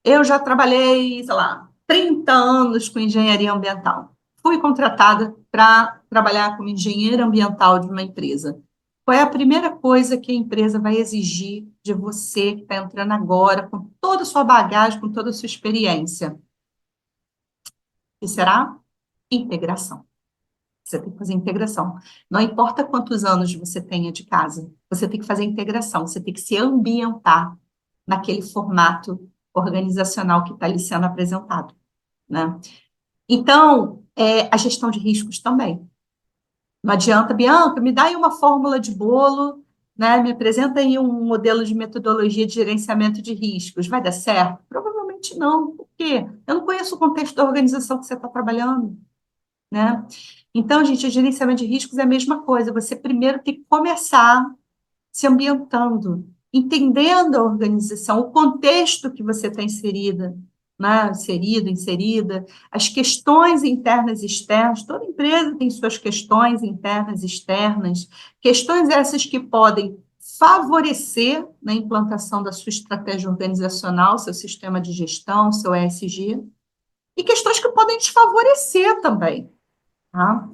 Eu já trabalhei, sei lá, 30 anos com engenharia ambiental. Fui contratada para trabalhar como engenheira ambiental de uma empresa. Qual é a primeira coisa que a empresa vai exigir de você que está entrando agora, com toda a sua bagagem, com toda a sua experiência? E será? Integração. Você tem que fazer integração. Não importa quantos anos você tenha de casa, você tem que fazer integração, você tem que se ambientar naquele formato organizacional que está lhe sendo apresentado, né? Então, a gestão de riscos também. Não adianta, Bianca, me dá aí uma fórmula de bolo, né? Me apresenta aí um modelo de metodologia de gerenciamento de riscos. Vai dar certo? Provavelmente não. Por quê? Eu não conheço o contexto da organização que você está trabalhando, né? Então, gente, o gerenciamento de riscos é a mesma coisa. Você primeiro tem que começar se ambientando, entendendo a organização, o contexto que você está inserida, né? Inserida, as questões internas e externas. Toda empresa tem suas questões internas e externas, questões essas que podem favorecer na implantação da sua estratégia organizacional, seu sistema de gestão, seu ESG, e questões que podem desfavorecer também, tá?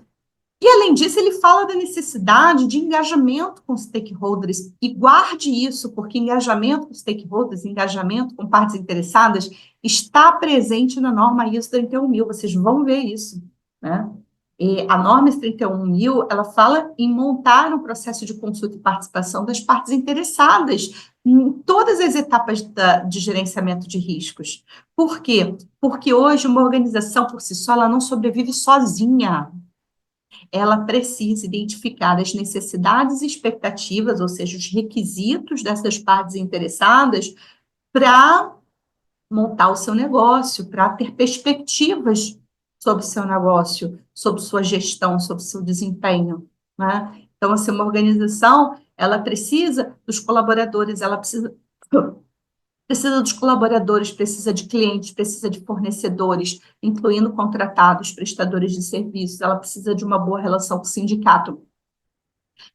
E, além disso, ele fala da necessidade de engajamento com stakeholders, e guarde isso, porque engajamento com stakeholders, engajamento com partes interessadas, está presente na norma ISO 31000, vocês vão ver isso, né? E a norma ISO 31000, ela fala em montar um processo de consulta e participação das partes interessadas em todas as etapas de gerenciamento de riscos. Por quê? Porque hoje uma organização por si só, ela não sobrevive sozinha. Ela precisa identificar as necessidades e expectativas, ou seja, os requisitos dessas partes interessadas para montar o seu negócio, para ter perspectivas sobre o seu negócio, sobre sua gestão, sobre o seu desempenho, né? Então, assim, uma organização, ela precisa dos colaboradores, ela precisa dos colaboradores, precisa de clientes, precisa de fornecedores, incluindo contratados, prestadores de serviços, ela precisa de uma boa relação com o sindicato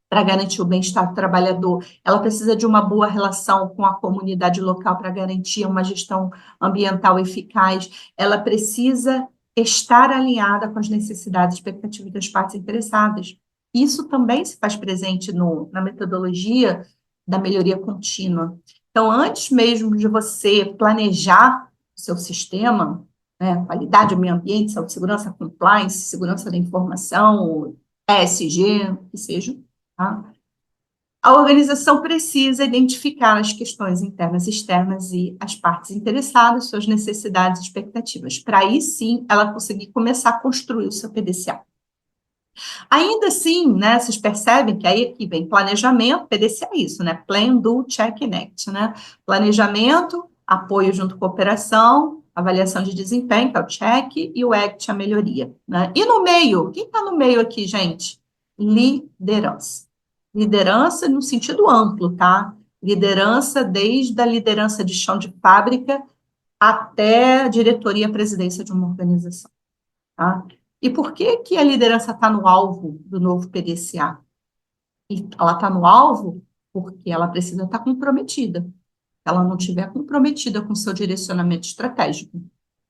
para garantir o bem-estar do trabalhador, ela precisa de uma boa relação com a comunidade local para garantir uma gestão ambiental eficaz, ela precisa estar alinhada com as necessidades e expectativas das partes interessadas. Isso também se faz presente na metodologia da melhoria contínua. Então, antes mesmo de você planejar o seu sistema, né, qualidade, meio ambiente, saúde, segurança, compliance, segurança da informação, ESG, que seja, tá? A organização precisa identificar as questões internas e externas e as partes interessadas, suas necessidades e expectativas, para aí sim ela conseguir começar a construir o seu PDCA. Ainda assim, né, vocês percebem que aí aqui vem planejamento, PDCA é isso, né? Plan, Do, Check and Act, né? Planejamento, apoio junto com cooperação, avaliação de desempenho, que é o check, e o ACT, a melhoria, né? E no meio, quem está no meio aqui, gente? Liderança. Liderança no sentido amplo, tá? Liderança desde a liderança de chão de fábrica até a diretoria, a presidência de uma organização, tá? E por que que a liderança está no alvo do novo PDCA? E ela está no alvo porque ela precisa estar comprometida. Se ela não estiver comprometida com o seu direcionamento estratégico,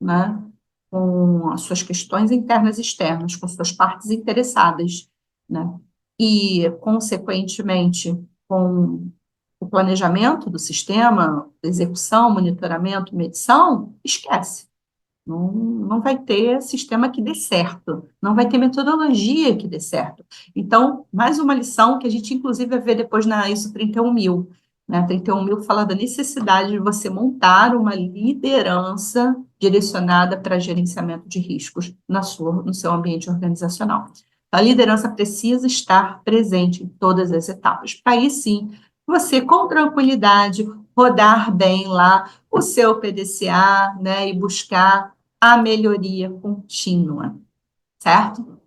né? Com as suas questões internas e externas, com suas partes interessadas, né? E, consequentemente, com o planejamento do sistema, execução, monitoramento, medição, esquece. Não vai ter sistema que dê certo, não vai ter metodologia que dê certo. Então, mais uma lição que a gente, inclusive, vai ver depois na ISO 31000. Né? 31000 fala da necessidade de você montar uma liderança direcionada para gerenciamento de riscos no seu ambiente organizacional. A liderança precisa estar presente em todas as etapas. Para aí, sim, você, com tranquilidade, rodar bem lá o seu PDCA, né, e buscar a melhoria contínua, certo?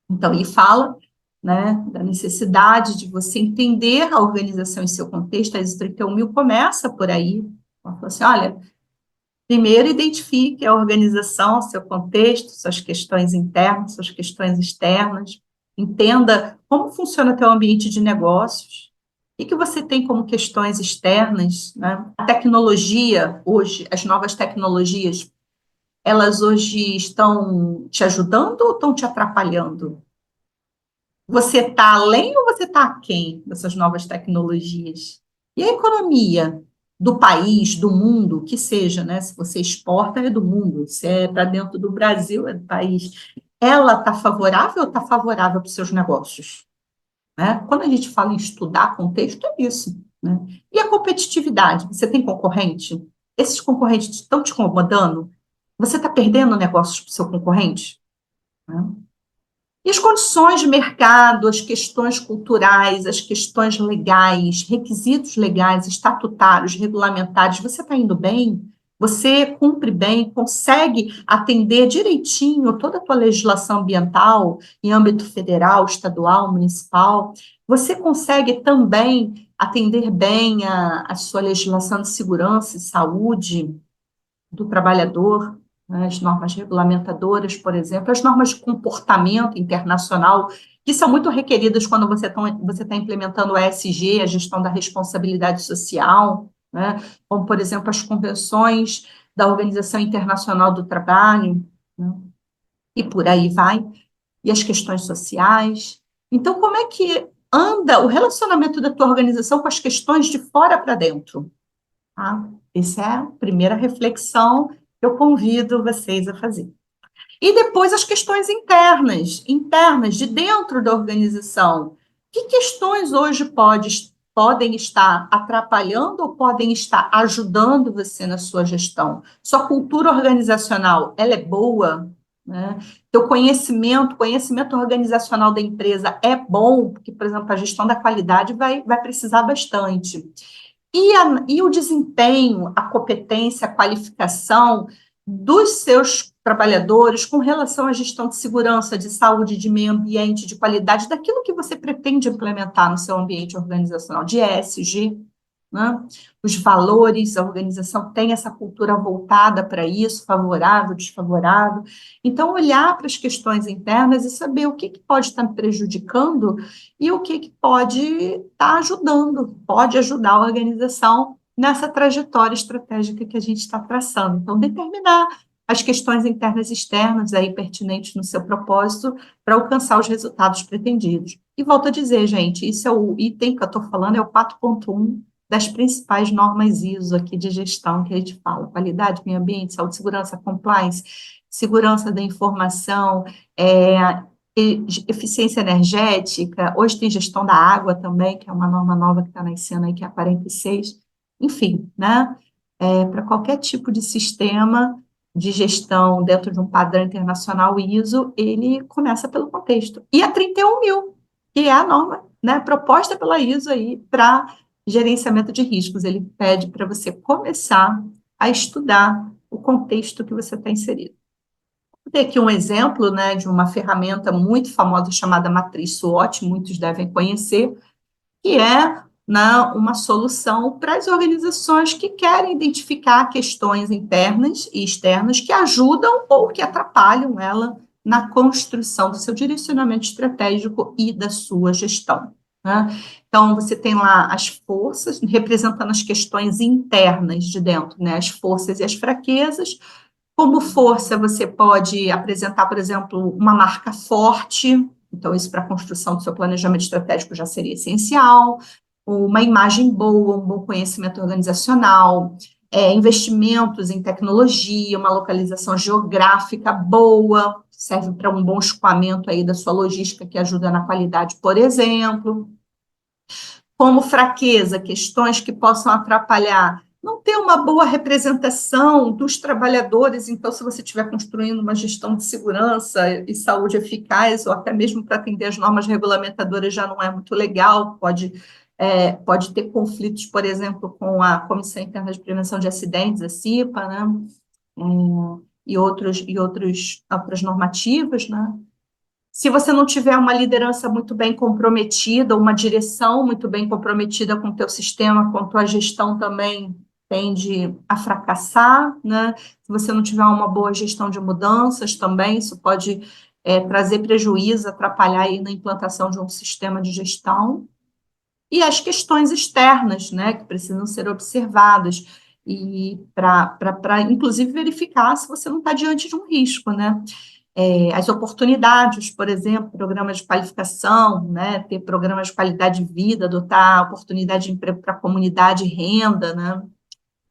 Então, ele fala, né, da necessidade de você entender a organização em seu contexto. A ISO 31000 começa por aí. Ela fala assim, olha, primeiro identifique a organização, seu contexto, suas questões internas, suas questões externas. Entenda como funciona o teu ambiente de negócios. O que você tem como questões externas, né? A tecnologia, hoje, as novas tecnologias, elas hoje estão te ajudando ou estão te atrapalhando? Você está além ou você está aquém dessas novas tecnologias? E a economia do país, do mundo, que seja, né? Se você exporta, é do mundo. Se é para dentro do Brasil, é do país. Ela está favorável ou está favorável para os seus negócios? Né? Quando a gente fala em estudar contexto, é isso. Né? E a competitividade? Você tem concorrente? Esses concorrentes estão te incomodando? Você está perdendo negócios para o seu concorrente? Né? E as condições de mercado, as questões culturais, as questões legais, requisitos legais, estatutários, regulamentares, você está indo bem? Você cumpre bem? Consegue atender direitinho toda a tua legislação ambiental em âmbito federal, estadual, municipal? Você consegue também atender bem a sua legislação de segurança e saúde do trabalhador, né, as normas regulamentadoras, por exemplo, as normas de comportamento internacional, que são muito requeridas quando você tá implementando o ESG, a gestão da responsabilidade social, né, como, por exemplo, as convenções da Organização Internacional do Trabalho, né, e por aí vai, e as questões sociais. Então, como é que anda o relacionamento da tua organização com as questões de fora para dentro? Tá? Essa é a primeira reflexão que eu convido vocês a fazer. E depois as questões internas de dentro da organização. Que questões hoje podem estar atrapalhando ou podem estar ajudando você na sua gestão? Sua cultura organizacional, ela é boa? Né? Teu conhecimento organizacional da empresa é bom? Porque, por exemplo, a gestão da qualidade vai precisar bastante. E o desempenho, a competência, a qualificação dos seus trabalhadores com relação à gestão de segurança, de saúde, de meio ambiente, de qualidade, daquilo que você pretende implementar no seu ambiente organizacional, de ESG, né? Os valores, a organização tem essa cultura voltada para isso, favorável, desfavorável. Então, olhar para as questões internas e saber o que pode estar me prejudicando e o que pode estar ajudando, pode ajudar a organização nessa trajetória estratégica que a gente está traçando. Então, determinar as questões internas e externas aí pertinentes no seu propósito para alcançar os resultados pretendidos. E volto a dizer, gente, isso é o item que eu estou falando, é o 4.1 das principais normas ISO aqui de gestão que a gente fala: qualidade, meio ambiente, saúde, segurança, compliance, segurança da informação, eficiência energética. Hoje tem gestão da água também, que é uma norma nova que está nascendo aí, que é a 46. Enfim, né? Para qualquer tipo de sistema de gestão dentro de um padrão internacional ISO, ele começa pelo contexto. E a 31000, que é a norma, né, proposta pela ISO aí para gerenciamento de riscos. Ele pede para você começar a estudar o contexto que você está inserido. Vou ter aqui um exemplo, né, de uma ferramenta muito famosa chamada Matriz SWOT, muitos devem conhecer, que é, né, uma solução para as organizações que querem identificar questões internas e externas que ajudam ou que atrapalham ela na construção do seu direcionamento estratégico e da sua gestão, né? Então, você tem lá as forças, representando as questões internas de dentro, né? As forças e as fraquezas. Como força, você pode apresentar, por exemplo, uma marca forte, então isso para a construção do seu planejamento estratégico já seria essencial, uma imagem boa, um bom conhecimento organizacional, investimentos em tecnologia, uma localização geográfica boa, serve para um bom escoamento aí da sua logística, que ajuda na qualidade, por exemplo. Como fraqueza, questões que possam atrapalhar, não ter uma boa representação dos trabalhadores. Então, se você estiver construindo uma gestão de segurança e saúde eficaz, ou até mesmo para atender as normas regulamentadoras, já não é muito legal, pode ter conflitos, por exemplo, com a Comissão Interna de Prevenção de Acidentes, a CIPA, né? Outras normativas, né? Se você não tiver uma liderança muito bem comprometida, uma direção muito bem comprometida com o teu sistema, com a tua gestão também tende a fracassar, né? Se você não tiver uma boa gestão de mudanças também, isso pode trazer prejuízo, atrapalhar aí na implantação de um sistema de gestão. E as questões externas, né, que precisam ser observadas, e para inclusive verificar se você não está diante de um risco, né? As oportunidades, por exemplo, programas de qualificação, né, ter programas de qualidade de vida, adotar oportunidade de emprego para a comunidade e renda, né?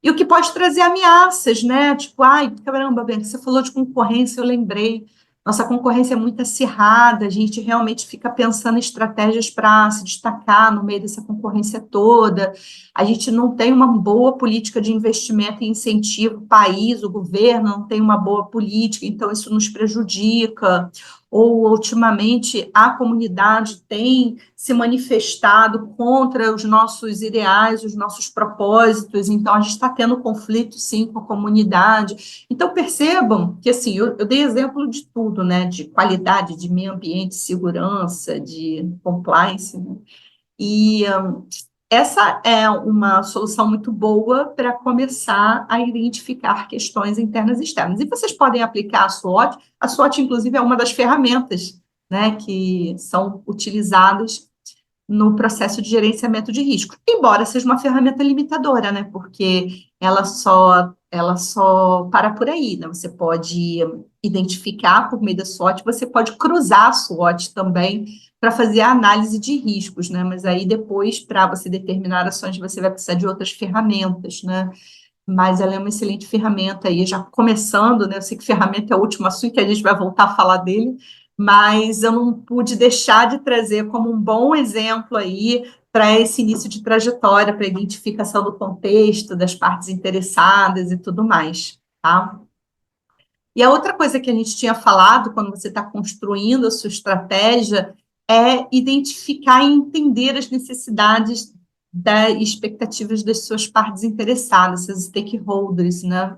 E o que pode trazer ameaças, né? Tipo, ai, caramba, Ben, você falou de concorrência, eu lembrei. Nossa concorrência é muito acirrada, a gente realmente fica pensando em estratégias para se destacar no meio dessa concorrência toda. A gente não tem uma boa política de investimento e incentivo, o país, o governo não tem uma boa política, então isso nos prejudica. Ou, ultimamente, a comunidade tem se manifestado contra os nossos ideais, os nossos propósitos, então a gente está tendo conflito, sim, com a comunidade. Então, percebam que, assim, eu dei exemplo de tudo, né, de qualidade, de meio ambiente, segurança, de compliance, né? E essa é uma solução muito boa para começar a identificar questões internas e externas. E vocês podem aplicar a SWOT. A SWOT, inclusive, é uma das ferramentas, né, que são utilizadas no processo de gerenciamento de risco, embora seja uma ferramenta limitadora, né? Porque ela só para por aí, né? Você pode identificar por meio da SWOT, você pode cruzar a SWOT também para fazer a análise de riscos, né? Mas aí depois, para você determinar ações, você vai precisar de outras ferramentas, né? Mas ela é uma excelente ferramenta aí, já começando, né? Eu sei que ferramenta é o último assunto que a gente vai voltar a falar dele, mas eu não pude deixar de trazer como um bom exemplo aí para esse início de trajetória, para a identificação do contexto, das partes interessadas e tudo mais, tá? E a outra coisa que a gente tinha falado quando você está construindo a sua estratégia é identificar e entender as necessidades das expectativas das suas partes interessadas, seus stakeholders, né?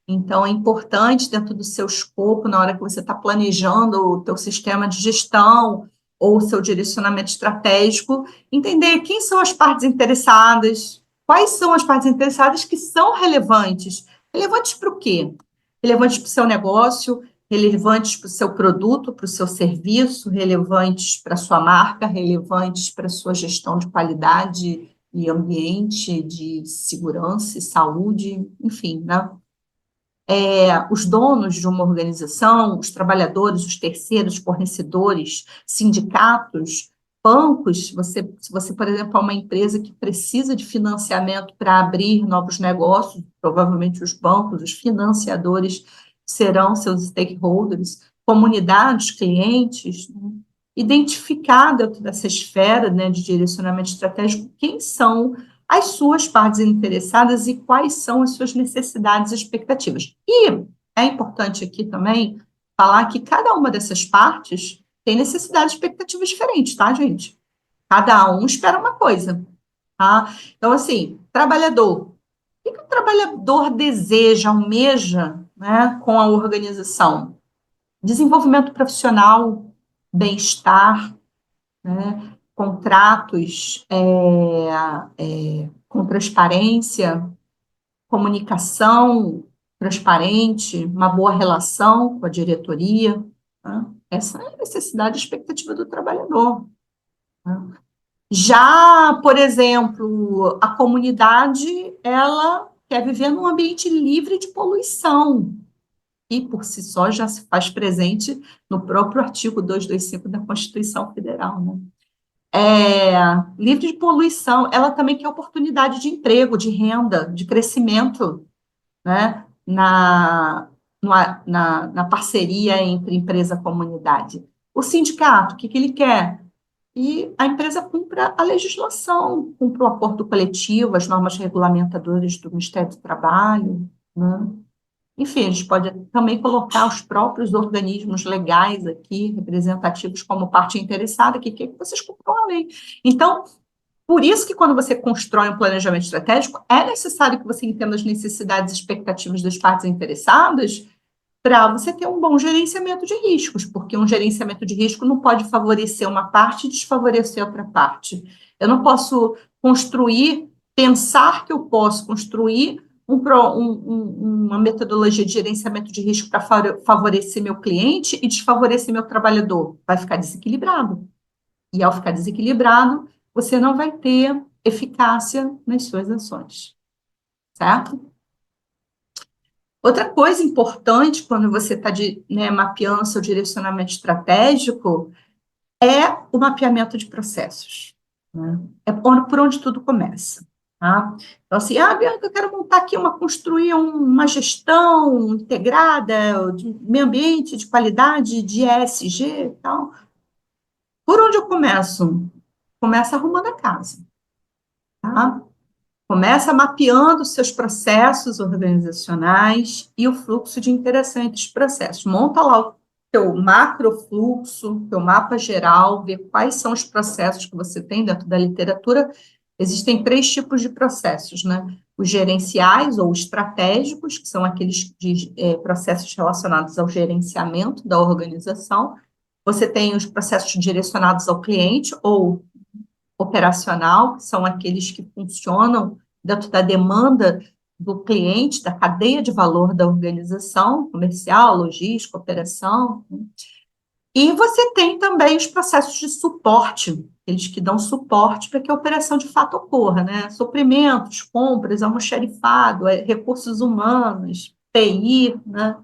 Então, é importante, dentro do seu escopo, na hora que você está planejando o teu sistema de gestão ou o seu direcionamento estratégico, entender quem são as partes interessadas, quais são as partes interessadas que são relevantes. Relevantes para o quê? Relevantes para o seu negócio, relevantes para o seu produto, para o seu serviço, relevantes para a sua marca, relevantes para a sua gestão de qualidade e ambiente, de segurança e saúde, enfim, né? Os donos de uma organização, os trabalhadores, os terceiros, fornecedores, sindicatos, bancos, se você, por exemplo, é uma empresa que precisa de financiamento para abrir novos negócios, provavelmente os bancos, os financiadores serão seus stakeholders, comunidades, clientes, né? Identificar dentro dessa esfera, né, de direcionamento estratégico quem são as suas partes interessadas e quais são as suas necessidades e expectativas. E é importante aqui também falar que cada uma dessas partes tem necessidades e expectativas diferentes, tá, gente? Cada um espera uma coisa, tá? Então, assim, trabalhador. O que o trabalhador deseja, almeja, né, com a organização? Desenvolvimento profissional, bem-estar, né, contratos com transparência, comunicação transparente, uma boa relação com a diretoria, né? Essa é a necessidade e expectativa do trabalhador, né? Já, por exemplo, a comunidade, ela quer viver num ambiente livre de poluição, e por si só já se faz presente no próprio artigo 225 da Constituição Federal, né? Livre de poluição, ela também quer oportunidade de emprego, de renda, de crescimento, né? Na parceria entre empresa e comunidade. O sindicato, o que ele quer? E a empresa cumpra a legislação, cumpra o acordo coletivo, as normas regulamentadoras do Ministério do Trabalho, né? Enfim, a gente pode também colocar os próprios organismos legais aqui, representativos, como parte interessada, que quer que vocês cumpram a lei. Então, por isso que quando você constrói um planejamento estratégico, é necessário que você entenda as necessidades e expectativas das partes interessadas para você ter um bom gerenciamento de riscos, porque um gerenciamento de risco não pode favorecer uma parte e desfavorecer outra parte. Eu não posso pensar que eu posso construir uma metodologia de gerenciamento de risco para favorecer meu cliente e desfavorecer meu trabalhador. Vai ficar desequilibrado. E ao ficar desequilibrado, você não vai ter eficácia nas suas ações, certo? Outra coisa importante quando você está mapeando seu direcionamento estratégico é o mapeamento de processos, né? É por onde tudo começa, tá? Então, assim, Bianca, eu quero montar aqui construir uma gestão integrada de meio ambiente, de qualidade, de ESG e tal. Por onde eu começo? Começa arrumando a casa, tá? Começa mapeando seus processos organizacionais e o fluxo de interação entre os processos. Monta lá o teu macrofluxo, teu mapa geral, vê quais são os processos que você tem dentro da literatura. Existem 3 tipos de processos, né? Os gerenciais ou estratégicos, que são aqueles processos relacionados ao gerenciamento da organização. Você tem os processos direcionados ao cliente ou operacional, que são aqueles que funcionam dentro da demanda do cliente, da cadeia de valor da organização, comercial, logística, operação. E você tem também os processos de suporte, aqueles que dão suporte para que a operação de fato ocorra, né? Suprimentos, compras, almoxarifado, recursos humanos, TI, né?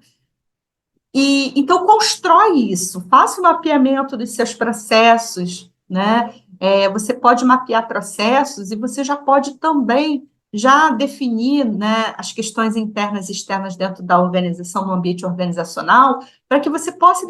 E então constrói isso, faça o mapeamento dos seus processos, né? Você pode mapear processos e você já pode também já definir, né, as questões internas e externas dentro da organização, no ambiente organizacional, para que você possa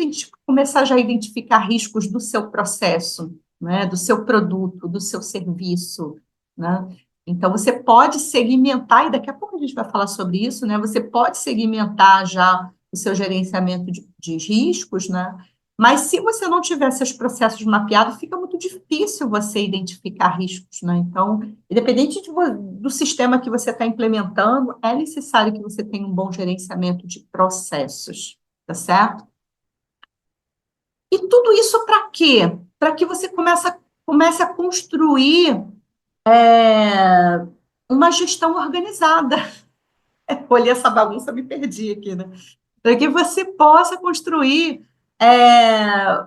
começar já a identificar riscos do seu processo, né, do seu produto, do seu serviço, né? Então, você pode segmentar, e daqui a pouco a gente vai falar sobre isso, né? Você pode segmentar já o seu gerenciamento de riscos, né? Mas se você não tiver seus processos mapeados, fica muito difícil você identificar riscos, né? Então, independente do sistema que você está implementando, é necessário que você tenha um bom gerenciamento de processos, tá certo? E tudo isso para quê? Para que você comece a construir uma gestão organizada. Olhei essa bagunça, me perdi aqui, né? Para que você possa construir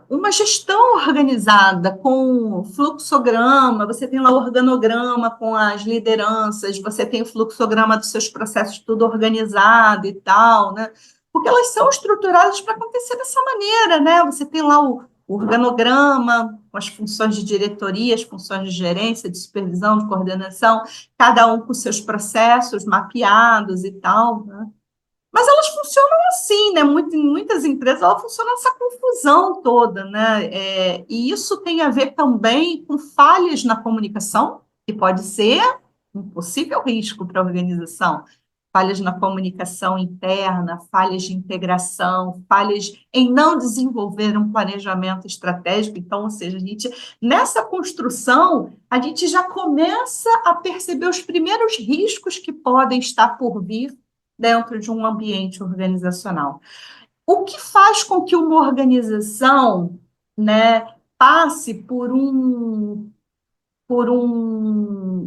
uma gestão organizada, com fluxograma, você tem lá o organograma com as lideranças, você tem o fluxograma dos seus processos tudo organizado e tal, né? Porque elas são estruturadas para acontecer dessa maneira, né? Você tem lá o organograma, com as funções de diretoria, as funções de gerência, de supervisão, de coordenação, cada um com seus processos mapeados e tal, né? Mas elas funcionam assim, né? Em muitas empresas, ela funciona essa confusão toda, né? E isso tem a ver também com falhas na comunicação, que pode ser um possível risco para a organização. falhas na comunicação interna, falhas de integração, falhas em não desenvolver um planejamento estratégico. Então, ou seja, nessa construção, a gente já começa a perceber os primeiros riscos que podem estar por vir dentro de um ambiente organizacional. O que faz com que uma organização, né, passe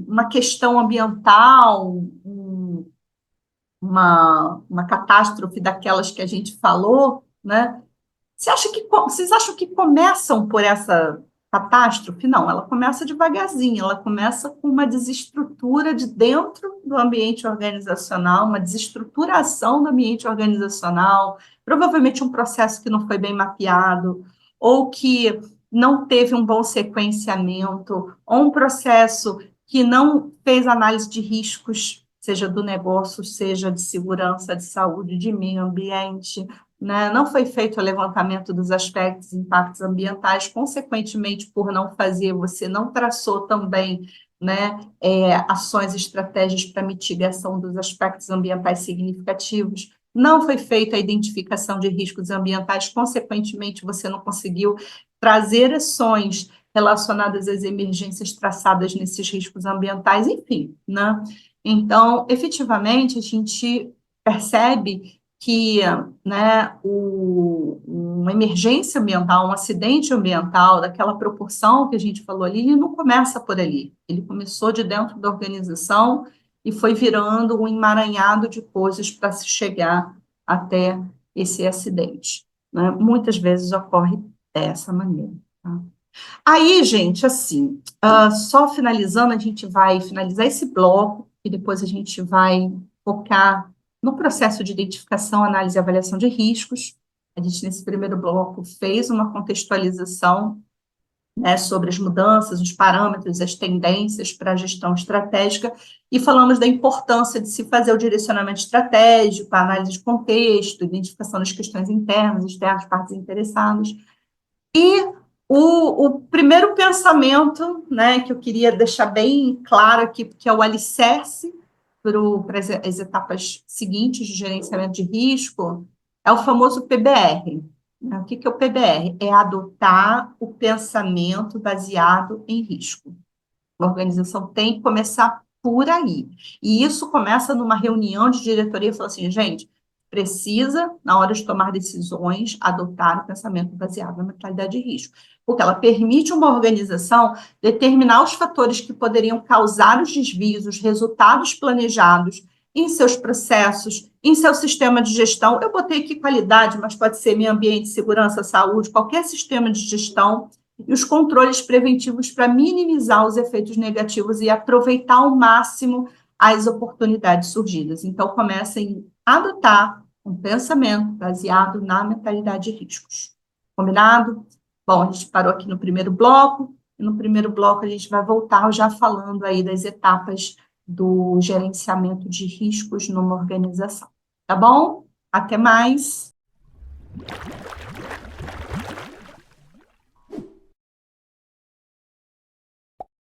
uma questão ambiental, uma catástrofe daquelas que a gente falou, né? Vocês acham que começam por essa catástrofe? Não, ela começa devagarzinho, ela começa com uma desestrutura de dentro do ambiente organizacional, uma desestruturação do ambiente organizacional, provavelmente um processo que não foi bem mapeado, ou que não teve um bom sequenciamento, ou um processo que não fez análise de riscos, seja do negócio, seja de segurança, de saúde, de meio ambiente, né? Não foi feito o levantamento dos aspectos e impactos ambientais, consequentemente, por não fazer, você não traçou também, né, ações e estratégias para mitigação dos aspectos ambientais significativos. Não foi feita a identificação de riscos ambientais, consequentemente, você não conseguiu trazer ações relacionadas às emergências traçadas nesses riscos ambientais, enfim, né? Então, efetivamente, a gente percebe que, né, uma emergência ambiental, um acidente ambiental, daquela proporção que a gente falou ali, ele não começa por ali. Ele começou de dentro da organização e foi virando um emaranhado de coisas para se chegar até esse acidente, né? Muitas vezes ocorre dessa maneira. Tá? Aí, gente, assim, só finalizando, a gente vai finalizar esse bloco e depois a gente vai focar no processo de identificação, análise e avaliação de riscos. A gente, nesse primeiro bloco, fez uma contextualização, né, sobre as mudanças, os parâmetros, as tendências para a gestão estratégica, e falamos da importância de se fazer o direcionamento estratégico, a análise de contexto, identificação das questões internas, externas, partes interessadas. E o primeiro pensamento, né, que eu queria deixar bem claro aqui, que é o alicerce para as etapas seguintes de gerenciamento de risco, é o famoso PBR. Né? O que é o PBR? É adotar o pensamento baseado em risco. A organização tem que começar por aí. E isso começa numa reunião de diretoria e fala assim, gente, precisa, na hora de tomar decisões, adotar o pensamento baseado na mentalidade de risco. Porque ela permite uma organização determinar os fatores que poderiam causar os desvios, os resultados planejados em seus processos, em seu sistema de gestão. Eu botei aqui qualidade, mas pode ser meio ambiente, segurança, saúde, qualquer sistema de gestão, e os controles preventivos para minimizar os efeitos negativos e aproveitar ao máximo as oportunidades surgidas. Então, comecem a adotar um pensamento baseado na mentalidade de riscos. Combinado? Bom, a gente parou aqui no primeiro bloco, e no primeiro bloco a gente vai voltar já falando aí das etapas do gerenciamento de riscos numa organização. Tá bom? Até mais!